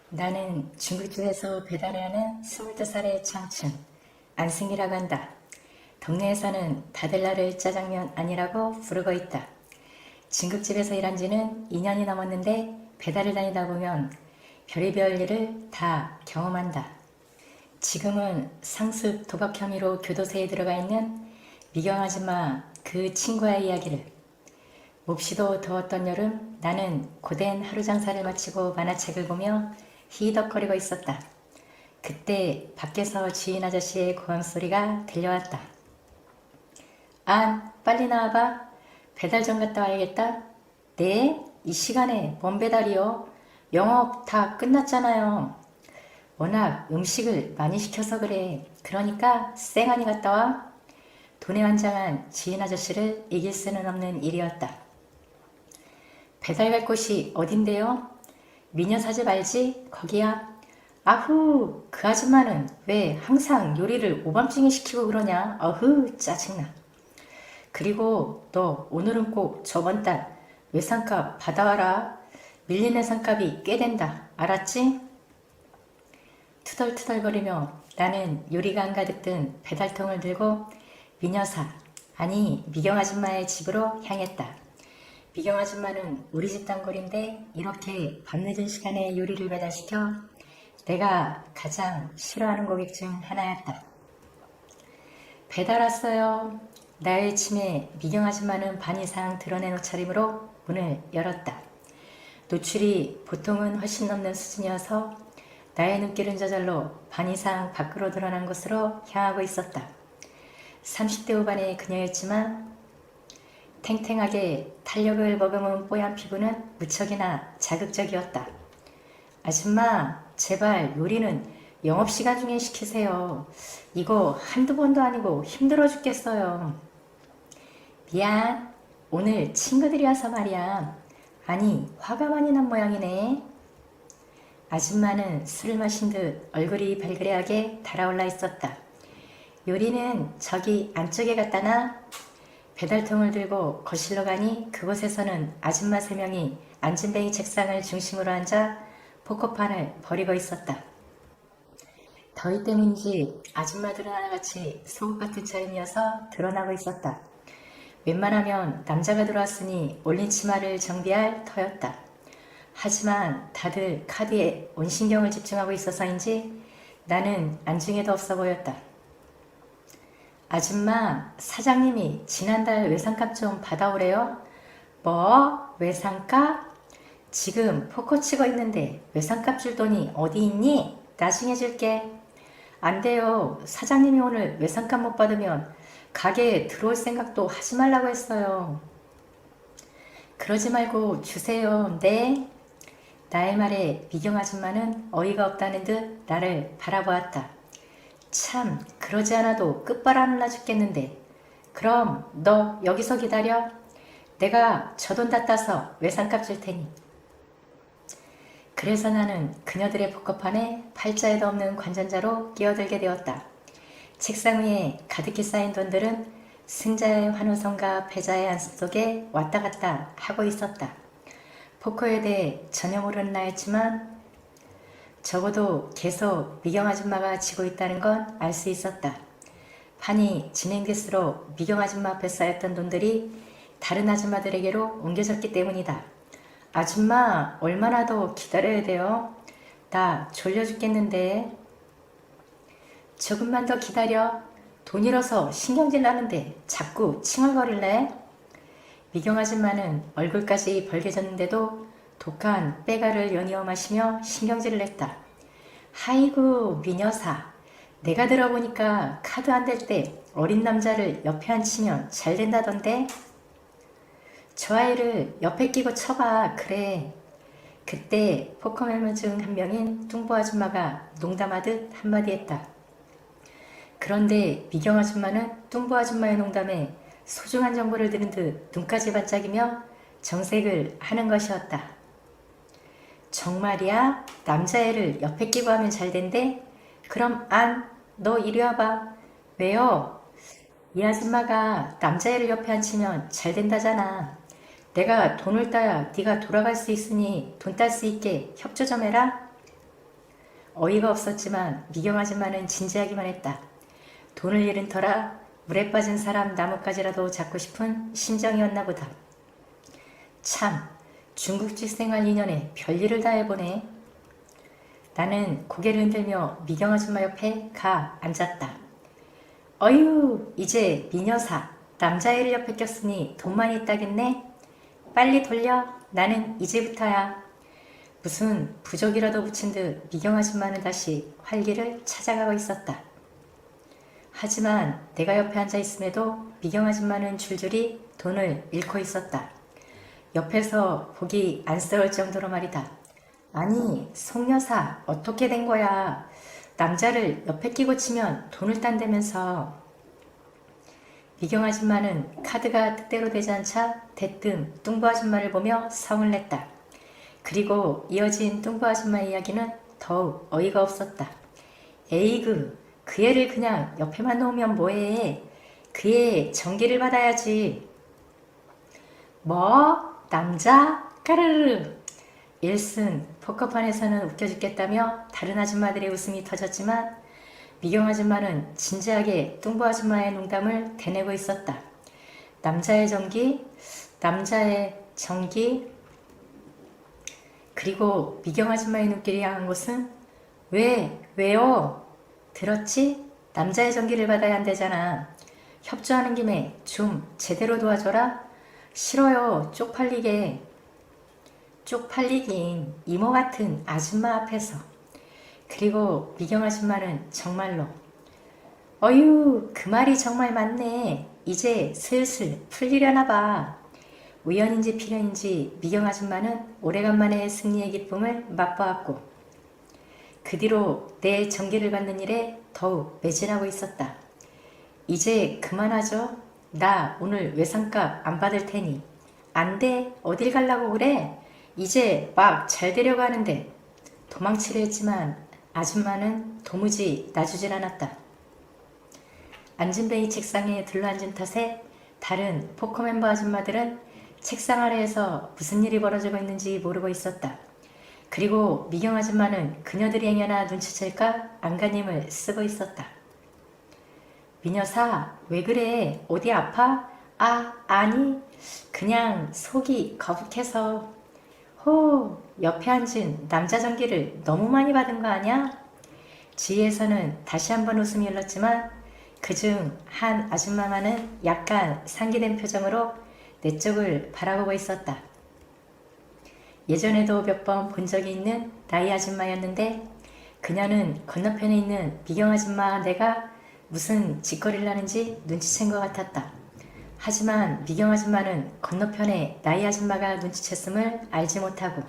나는 중국집에서 배달을 하는 22살의 장춘, 안승이라고 한다. 동네에서는 다들 나를 짜장면 아니라고 부르고 있다. 중국집에서 일한 지는 2년이 넘었는데 배달을 다니다 보면 별의별 일을 다 경험한다. 지금은 상습 도박 혐의로 교도소에 들어가 있는 미경 아줌마 그 친구와의 이야기를, 몹시도 더웠던 여름 나는 고된 하루 장사를 마치고 만화책을 보며 히덕거리고 있었다. 그때 밖에서 주인 아저씨의 고함 소리가 들려왔다. 안, 빨리 나와봐. 배달 좀 갔다 와야겠다. 네? 이 시간에 뭔 배달이요? 영업 다 끝났잖아요. 워낙 음식을 많이 시켜서 그래. 그러니까 쌩하니 갔다 와. 돈에 환장한 주인 아저씨를 이길 수는 없는 일이었다. 배달 갈 곳이 어딘데요? 미녀 사집 알지? 거기야. 아후, 그 아줌마는 왜 항상 요리를 오밤중에 시키고 그러냐? 어흐, 짜증나. 그리고 너 오늘은 꼭 저번 달 외상값 받아와라. 밀린 외상값이 꽤 된다. 알았지? 투덜투덜거리며 나는 요리가 한가득 든 배달통을 들고 미녀사, 아니 미경 아줌마의 집으로 향했다. 미경 아줌마는 우리 집 단골인데 이렇게 밤늦은 시간에 요리를 배달시켜 내가 가장 싫어하는 고객 중 하나였다. 배달 왔어요. 나의 침에 미경 아줌마는 반 이상 드러낸 옷차림으로 문을 열었다. 노출이 보통은 훨씬 넘는 수준이어서 나의 눈길은 저절로 반 이상 밖으로 드러난 곳으로 향하고 있었다. 30대 후반의 그녀였지만 탱탱하게 탄력을 머금은 뽀얀 피부는 무척이나 자극적이었다. 아줌마, 제발 요리는 영업시간 중에 시키세요. 이거 한두 번도 아니고 힘들어 죽겠어요. 미안, 오늘 친구들이 와서 말이야. 아니, 화가 많이 난 모양이네. 아줌마는 술을 마신 듯 얼굴이 발그레하게 달아올라 있었다. 요리는 저기 안쪽에 갖다 놔. 배달통을 들고 거실로 가니 그곳에서는 아줌마 3명이 앉은뱅이 책상을 중심으로 앉아 포커판을 벌이고 있었다. 더위 때문인지 아줌마들은 하나같이 속옷 같은 차림이어서 드러나고 있었다. 웬만하면 남자가 들어왔으니 올린 치마를 정비할 터였다. 하지만 다들 카드에 온 신경을 집중하고 있어서인지 나는 안중에도 없어 보였다. 아줌마, 사장님이 지난달 외상값 좀 받아오래요. 뭐? 외상값? 지금 포커 치고 있는데 외상값 줄 돈이 어디 있니? 나중에 줄게. 안 돼요. 사장님이 오늘 외상값 못 받으면 가게에 들어올 생각도 하지 말라고 했어요. 그러지 말고 주세요. 네? 나의 말에 미경 아줌마는 어이가 없다는 듯 나를 바라보았다. 참, 그러지 않아도 끝발안 나 죽겠는데. 그럼 너 여기서 기다려. 내가 저 돈 다 따서 외상값 줄 테니. 그래서 나는 그녀들의 포커판에 팔자에도 없는 관전자로 끼어들게 되었다. 책상 위에 가득히 쌓인 돈들은 승자의 환호성과 패자의 안습 속에 왔다 갔다 하고 있었다. 포커에 대해 전혀 모르는 나였지만 적어도 계속 미경 아줌마가 지고 있다는 건 알 수 있었다. 판이 진행될수록 미경 아줌마 앞에 쌓였던 돈들이 다른 아줌마들에게로 옮겨졌기 때문이다. 아줌마, 얼마나 더 기다려야 돼요? 나 졸려 죽겠는데. 조금만 더 기다려. 돈 잃어서 신경질 나는데 자꾸 칭얼거릴래? 미경 아줌마는 얼굴까지 벌개졌는데도 독한 빼가를 연이어 마시며 신경질을 냈다. 하이구 미녀사, 내가 들어보니까 카드 안 될 때 어린 남자를 옆에 앉히면 잘 된다던데? 저 아이를 옆에 끼고 쳐봐. 그래. 그때 포커맨 중 한 명인 뚱보 아줌마가 농담하듯 한마디 했다. 그런데 미경 아줌마는 뚱보 아줌마의 농담에 소중한 정보를 들은 듯 눈까지 반짝이며 정색을 하는 것이었다. 정말이야? 남자애를 옆에 끼고 하면 잘 된대? 그럼 안, 너 이리 와봐. 왜요? 이 아줌마가 남자애를 옆에 앉히면 잘 된다잖아. 내가 돈을 따야 네가 돌아갈 수 있으니 돈 딸 수 있게 협조 좀 해라. 어이가 없었지만 미경 아줌마는 진지하기만 했다. 돈을 잃은 터라 물에 빠진 사람 나뭇가지라도 잡고 싶은 심정이었나 보다. 참, 중국집 생활 2년에 별일을 다 해보네. 나는 고개를 흔들며 미경 아줌마 옆에 가 앉았다. 어휴, 이제 미녀사, 남자애를 옆에 꼈으니 돈 많이 있다겠네? 빨리 돌려. 나는 이제부터야. 무슨 부적이라도 붙인 듯 미경 아줌마는 다시 활기를 찾아가고 있었다. 하지만 내가 옆에 앉아 있음에도 미경 아줌마는 줄줄이 돈을 잃고 있었다. 옆에서 보기 안쓰러울 정도로 말이다. 아니, 송여사, 어떻게 된 거야? 남자를 옆에 끼고 치면 돈을 딴다면서. 미경 아줌마는 카드가 뜻대로 되지 않자 대뜸 뚱보 아줌마를 보며 성을 냈다. 그리고 이어진 뚱보 아줌마의 이야기는 더욱 어이가 없었다. 에이그, 그 애를 그냥 옆에만 놓으면 뭐해? 그 애 전기를 받아야지. 뭐? 남자? 까르르. 일순 포커판에서는 웃겨 죽겠다며 다른 아줌마들의 웃음이 터졌지만 미경 아줌마는 진지하게 뚱보 아줌마의 농담을 대내고 있었다. 남자의 전기? 남자의 전기? 그리고 미경 아줌마의 눈길이 향한 곳은 왜요? 들었지? 남자의 전기를 받아야 한대잖아. 협조하는 김에 좀 제대로 도와줘라. 싫어요. 쪽팔리게. 쪽팔리긴 이모 같은 아줌마 앞에서. 그리고 미경 아줌마는 정말로 어휴, 그 말이 정말 맞네. 이제 슬슬 풀리려나 봐. 우연인지 필연인지 미경 아줌마는 오래간만에 승리의 기쁨을 맛보았고 그 뒤로 내 전기를 받는 일에 더욱 매진하고 있었다. 이제 그만하죠. 나 오늘 외상값 안 받을 테니. 안 돼. 어딜 가려고 그래? 이제 막 잘 되려고 하는데. 도망치려 했지만 아줌마는 도무지 놔주질 않았다. 앉은 베이 책상에 들러앉은 탓에 다른 포커 멤버 아줌마들은 책상 아래에서 무슨 일이 벌어지고 있는지 모르고 있었다. 그리고 미경 아줌마는 그녀들이 행여나 눈치챌까 안간힘을 쓰고 있었다. 미녀사, 왜 그래? 어디 아파? 아니, 그냥 속이 거북해서. 호, 옆에 앉은 남자 전기를 너무 많이 받은 거 아냐? 지혜에서는 다시 한번 웃음이 흘렀지만 그중 한 아줌마만은 약간 상기된 표정으로 내 쪽을 바라보고 있었다. 예전에도 몇 번 본 적이 있는 나이 아줌마였는데 그녀는 건너편에 있는 미경 아줌마와 내가 무슨 짓거리를 하는지 눈치챈 것 같았다. 하지만 미경 아줌마는 건너편에 나이 아줌마가 눈치챘음을 알지 못하고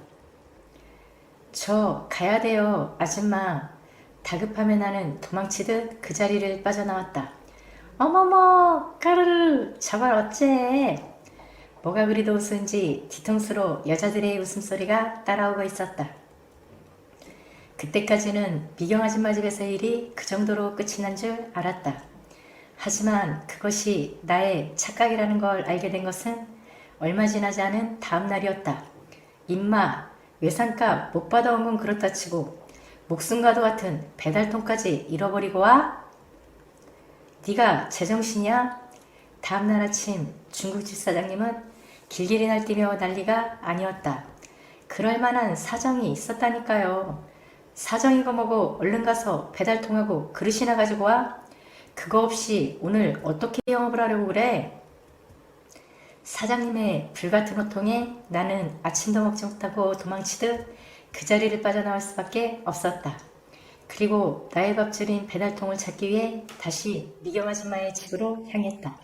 저 가야 돼요 아줌마. 다급하며 나는 도망치듯 그 자리를 빠져나왔다. 어머머 까르르 저걸 어째. 뭐가 그리도 우스운지 뒤통수로 여자들의 웃음소리가 따라오고 있었다. 그때까지는 미경 아줌마 집에서의 일이 그 정도로 끝이 난 줄 알았다. 하지만 그것이 나의 착각이라는 걸 알게 된 것은 얼마 지나지 않은 다음 날이었다. 임마, 외상값 못 받아온 건 그렇다 치고 목숨과도 같은 배달통까지 잃어버리고 와? 네가 제정신이야? 다음날 아침 중국집 사장님은 길길이 날뛰며 난리가 아니었다. 그럴 만한 사정이 있었다니까요. 사정이고 뭐고 얼른 가서 배달통하고 그릇이나 가지고 와? 그거 없이 오늘 어떻게 영업을 하려고 그래? 사장님의 불같은 호통에 나는 아침도 먹지 못하고 도망치듯 그 자리를 빠져나올 수밖에 없었다. 그리고 나의 밥줄인 배달통을 찾기 위해 다시 미경 아줌마의 집으로 향했다.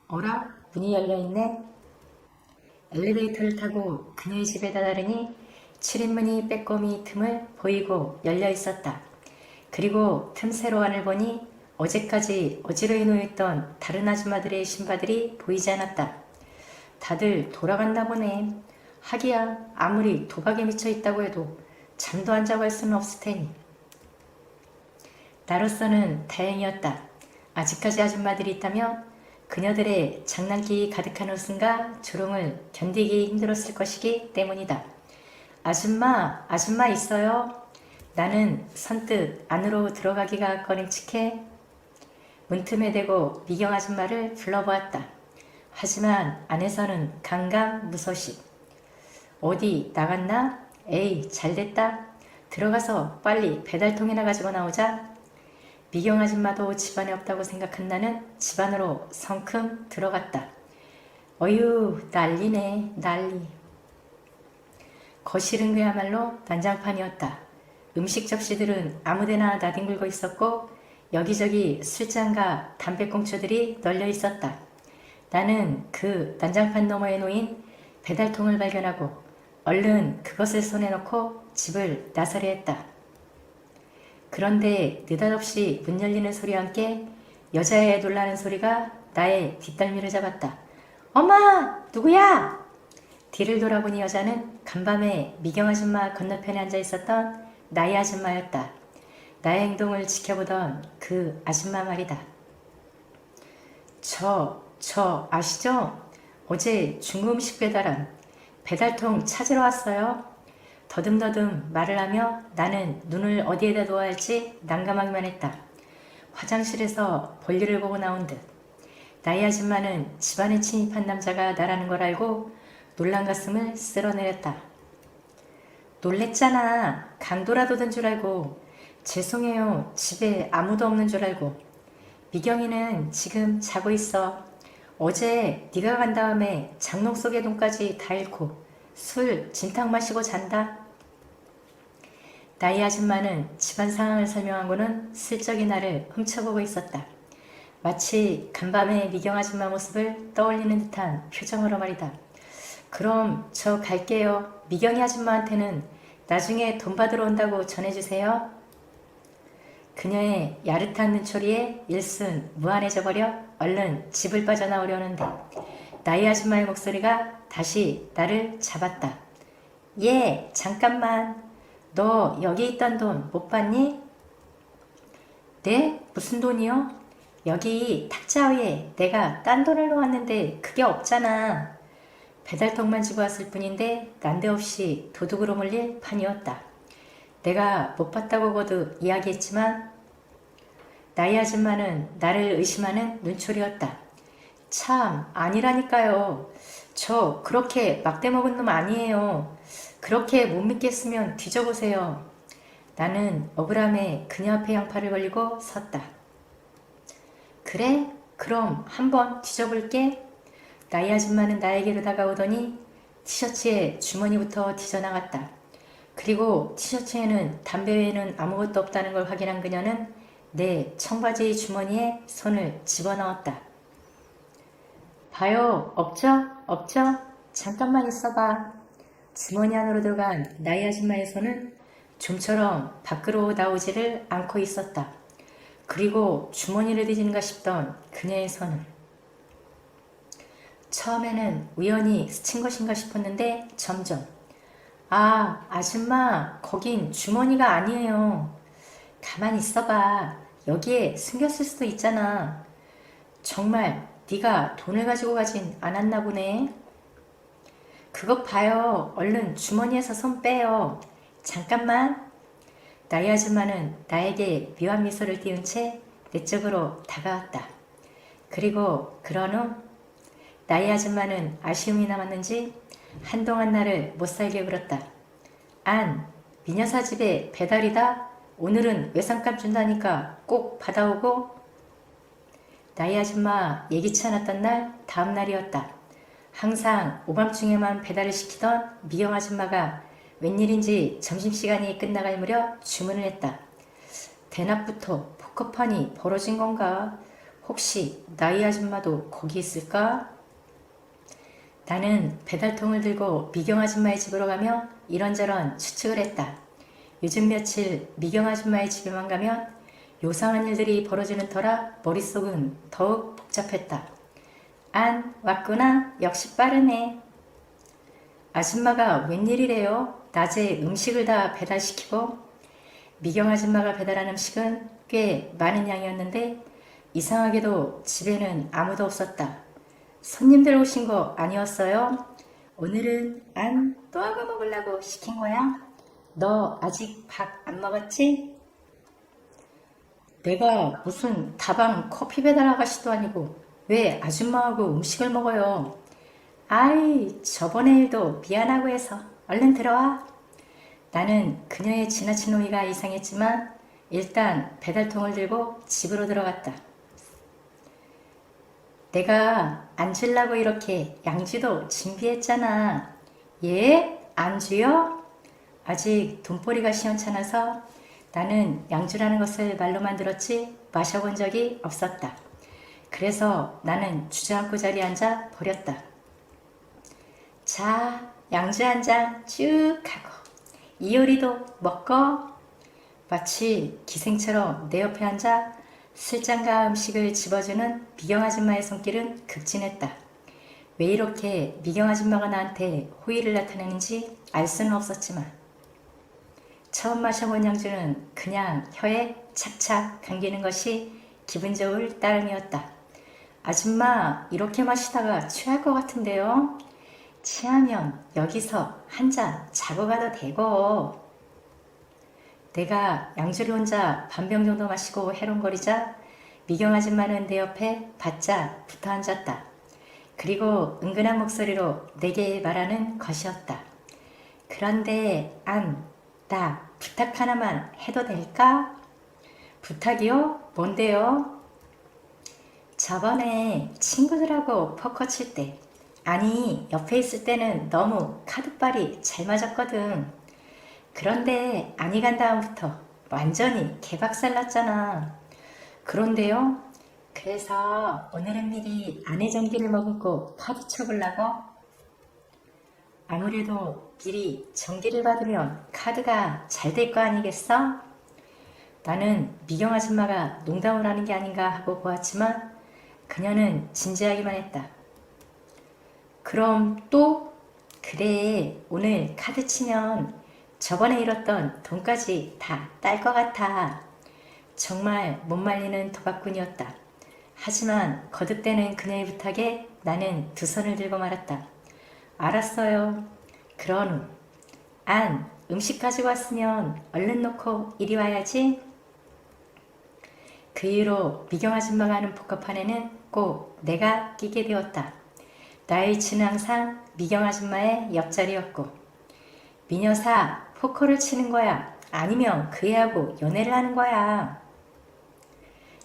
어라? 문이 열려있네? 엘리베이터를 타고 그녀의 집에 다다르니 7인문이 빼꼼히 틈을 보이고 열려있었다. 그리고 틈새로 안을 보니 어제까지 어지러이 놓여있던 다른 아줌마들의 신바들이 보이지 않았다. 다들 돌아간다 보네. 하기야 아무리 도박에 미쳐있다고 해도 잠도 안 자고 할 수는 없을 테니. 나로서는 다행이었다. 아직까지 아줌마들이 있다면 그녀들의 장난기 가득한 웃음과 조롱을 견디기 힘들었을 것이기 때문이다. 아줌마 있어요? 나는 선뜻 안으로 들어가기가 꺼림칙해 문틈에 대고 미경 아줌마를 불러보았다. 하지만 안에서는 강강무소식. 어디 나갔나? 에이, 잘됐다. 들어가서 빨리 배달통이나 가지고 나오자. 미경 아줌마도 집안에 없다고 생각한 나는 집 안으로 성큼 들어갔다. 어휴, 난리네, 난리. 거실은 그야말로 난장판이었다. 음식 접시들은 아무데나 나뒹굴고 있었고 여기저기 술잔과 담배꽁초들이 널려 있었다. 나는 그 난장판 너머에 놓인 배달통을 발견하고 얼른 그것을 손에 넣고 집을 나서려 했다. 그런데 느닷없이 문 열리는 소리와 함께 여자의 놀라는 소리가 나의 뒷덜미를 잡았다. 엄마! 누구야? 뒤를 돌아보니 여자는 간밤에 미경 아줌마 건너편에 앉아 있었던 나의 아줌마였다. 나의 행동을 지켜보던 그 아줌마 말이다. 저 아시죠? 어제 중국음식 배달한 배달통 찾으러 왔어요. 더듬더듬 말을 하며 나는 눈을 어디에다 놓아야 할지 난감하기만 했다. 화장실에서 볼일을 보고 나온 듯. 나의 아줌마는 집안에 침입한 남자가 나라는 걸 알고 놀란 가슴을 쓸어내렸다. 놀랬잖아. 강도라도 든 줄 알고. 죄송해요. 집에 아무도 없는 줄 알고. 미경이는 지금 자고 있어. 어제 네가 간 다음에 장롱 속의 돈까지 다 잃고 술 진탕 마시고 잔다. 나의 아줌마는 집안 상황을 설명하고는 슬쩍이 나를 훔쳐보고 있었다. 마치 간밤의 미경 아줌마 모습을 떠올리는 듯한 표정으로 말이다. 그럼 저 갈게요. 미경이 아줌마한테는 나중에 돈 받으러 온다고 전해주세요. 그녀의 야릇한 눈초리에 일순 무안해져 버려 얼른 집을 빠져나오려는데 나의 아줌마의 목소리가 다시 나를 잡았다. 예, 잠깐만. 너 여기 있던 돈 못 봤니? 네? 무슨 돈이요? 여기 탁자 위에 내가 딴 돈을 놓았는데 그게 없잖아. 배달통만 주고 왔을 뿐인데 난데없이 도둑으로 몰릴 판이었다. 내가 못 봤다고 거듭 이야기했지만 나의 아줌마는 나를 의심하는 눈초리였다. 참 아니라니까요. 저 그렇게 막대먹은 놈 아니에요. 그렇게 못 믿겠으면 뒤져보세요. 나는 억울함에 그녀 앞에 양팔을 벌리고 섰다. 그래? 그럼 한번 뒤져볼게. 나의 아줌마는 나에게로 다가오더니 티셔츠에 주머니부터 뒤져나갔다. 그리고 티셔츠에는 담배 외에는 아무것도 없다는 걸 확인한 그녀는 내 청바지 주머니에 손을 집어넣었다. 봐요. 없죠? 없죠? 잠깐만 있어봐. 주머니 안으로 들어간 나의 아줌마의 손은 좀처럼 밖으로 나오지를 않고 있었다. 그리고 주머니를 뒤지는가 싶던 그녀의 손은 처음에는 우연히 스친 것인가 싶었는데 점점 아, 아줌마, 거긴 주머니가 아니에요. 가만히 있어봐. 여기에 숨겼을 수도 있잖아. 정말 네가 돈을 가지고 가진 않았나 보네. 그것 봐요. 얼른 주머니에서 손 빼요. 잠깐만. 나의 아줌마는 나에게 묘한 미소를 띄운 채 내 쪽으로 다가왔다. 그리고 그런 후 나의 아줌마는 아쉬움이 남았는지 한동안 나를 못살게 굴었다. 안, 미녀사 집에 배달이다. 오늘은 외상값 준다니까 꼭 받아오고. 나의 아줌마 예기치 않았던 날 다음 날이었다. 항상 오밤중에만 배달을 시키던 미경 아줌마가 웬일인지 점심시간이 끝나갈 무렵 주문을 했다. 대낮부터 포커판이 벌어진 건가? 혹시 나의 아줌마도 거기 있을까? 나는 배달통을 들고 미경 아줌마의 집으로 가며 이런저런 추측을 했다. 요즘 며칠 미경 아줌마의 집에만 가면 요상한 일들이 벌어지는 터라 머릿속은 더욱 복잡했다. 안, 왔구나. 역시 빠르네. 아줌마가 웬일이래요? 낮에 음식을 다 배달시키고. 미경 아줌마가 배달한 음식은 꽤 많은 양이었는데 이상하게도 집에는 아무도 없었다. 손님들 오신 거 아니었어요? 오늘은 안 또 하고 먹으려고 시킨 거야? 너 아직 밥 안 먹었지? 내가 무슨 다방 커피 배달 아가씨도 아니고 왜 아줌마하고 음식을 먹어요? 아이, 저번에 일도 미안하고 해서 얼른 들어와. 나는 그녀의 지나친 호의가 이상했지만 일단 배달통을 들고 집으로 들어갔다. 내가 안주려고 이렇게 양주도 준비했잖아. 예? 안주요? 아직 돈벌이가 시원찮아서 나는 양주라는 것을 말로만 들었지 마셔본 적이 없었다. 그래서 나는 주저앉고 자리에 앉아 버렸다. 자, 양주 한 잔 쭉 하고 이효리도 먹고. 마치 기생처럼 내 옆에 앉아 술잔과 음식을 집어주는 미경 아줌마의 손길은 극진했다. 왜 이렇게 미경 아줌마가 나한테 호의를 나타내는지 알 수는 없었지만 처음 마셔본 양주는 그냥 혀에 착착 감기는 것이 기분 좋을 따름이었다. 아줌마, 이렇게 마시다가 취할 것 같은데요? 취하면 여기서 한 잔 자고 가도 되고. 내가 양주를 혼자 반병 정도 마시고 해롱거리자 미경 아줌마는 내 옆에 바짝 붙어 앉았다. 그리고 은근한 목소리로 내게 말하는 것이었다. 그런데 나 부탁 하나만 해도 될까? 부탁이요? 뭔데요? 저번에 친구들하고 포커 칠 때, 아니 옆에 있을 때는 너무 카드빨이 잘 맞았거든. 그런데 아니 간 다음부터 완전히 개박살 났잖아. 그런데요? 그래서 오늘은 미리 아내 정기를 머금고 카드 쳐보려고. 아무래도 미리 정기를 받으면 카드가 잘 될 거 아니겠어? 나는 미경 아줌마가 농담을 하는 게 아닌가 하고 보았지만 그녀는 진지하기만 했다. 그럼 또? 그래, 오늘 카드 치면 저번에 잃었던 돈까지 다 딸 것 같아. 정말 못 말리는 도박꾼이었다. 하지만 거듭되는 그녀의 부탁에 나는 두 손을 들고 말았다. 알았어요. 그런 후 음식 가지고 왔으면 얼른 놓고 이리 와야지. 그 이후로 미경 아줌마가 하는 포커판에는 꼭 내가 끼게 되었다. 나의 위치는 항상 미경 아줌마의 옆자리였고, 미녀사 포커를 치는 거야? 아니면 그 애하고 연애를 하는 거야?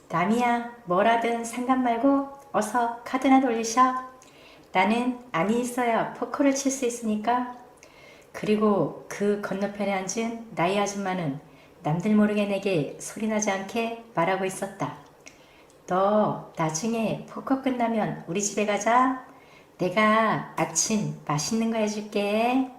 남이야, 뭐라든 상관 말고 어서 카드나 돌리셔. 나는 안이 있어야 포커를 칠 수 있으니까. 그리고 그 건너편에 앉은 나이 아줌마는 남들 모르게 내게 소리나지 않게 말하고 있었다. 너 나중에 포커 끝나면 우리 집에 가자. 내가 아침 맛있는 거 해줄게.